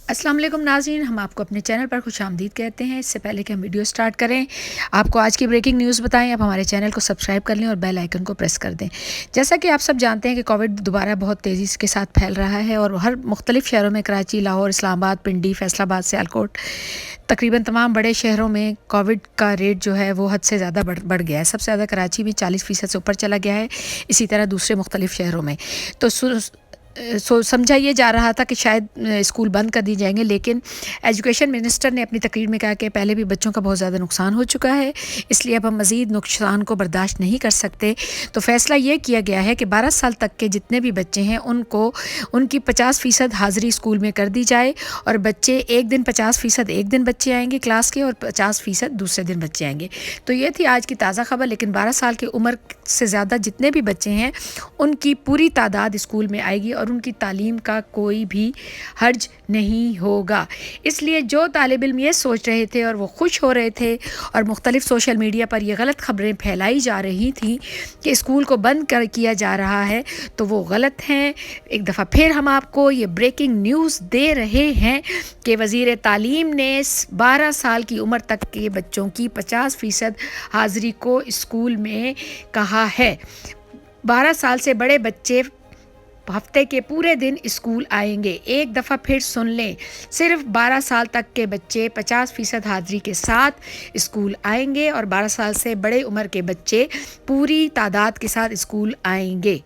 السلام علیکم ناظرین، ہم آپ کو اپنے چینل پر خوش آمدید کہتے ہیں۔ اس سے پہلے کہ ہم ویڈیو سٹارٹ کریں، آپ کو آج کی بریکنگ نیوز بتائیں۔ آپ ہمارے چینل کو سبسکرائب کر لیں اور بیل آئیکن کو پریس کر دیں۔ جیسا کہ آپ سب جانتے ہیں کہ کووڈ دوبارہ بہت تیزی کے ساتھ پھیل رہا ہے اور ہر مختلف شہروں میں کراچی، لاہور، اسلام آباد، پنڈی، فیصل آباد، سیالکوٹ، تقریباً تمام بڑے شہروں میں کووڈ کا ریٹ جو ہے وہ حد سے زیادہ بڑھ گیا ہے۔ سب سے زیادہ کراچی میں 40% سے اوپر چلا گیا ہے، اسی طرح دوسرے مختلف شہروں میں۔ تو سمجھا یہ جا رہا تھا کہ شاید اسکول بند کر دی جائیں گے، لیکن ایجوکیشن منسٹر نے اپنی تقریر میں کہا کہ پہلے بھی بچوں کا بہت زیادہ نقصان ہو چکا ہے، اس لیے اب ہم مزید نقصان کو برداشت نہیں کر سکتے۔ تو فیصلہ یہ کیا گیا ہے کہ 12 سال تک کے جتنے بھی بچے ہیں ان کی 50% حاضری اسکول میں کر دی جائے، اور بچے ایک دن 50% ایک دن بچے آئیں گے کلاس کے اور 50% دوسرے دن بچے آئیں گے۔ تو یہ تھی آج کی تازہ خبر۔ لیکن 12 سال کی عمر سے زیادہ جتنے بھی بچے ہیں ان کی پوری تعداد اسکول میں آئے گی اور ان کی تعلیم کا کوئی بھی حرج نہیں ہوگا۔ اس لیے جو طالب علم یہ سوچ رہے تھے اور وہ خوش ہو رہے تھے اور مختلف سوشل میڈیا پر یہ غلط خبریں پھیلائی جا رہی تھیں کہ اسکول کو بند کیا جا رہا ہے، تو وہ غلط ہیں۔ ایک دفعہ پھر ہم آپ کو یہ بریکنگ نیوز دے رہے ہیں کہ وزیر تعلیم نے 12 سال کی عمر تک کے بچوں کی 50% حاضری کو اسکول میں کہا ہے۔ 12 سال سے بڑے بچے ہفتے کے پورے دن اسکول آئیں گے۔ ایک دفعہ پھر سن لیں، صرف 12 سال تک کے بچے 50% حاضری کے ساتھ اسکول آئیں گے اور 12 سال سے بڑے عمر کے بچے پوری تعداد کے ساتھ اسکول آئیں گے۔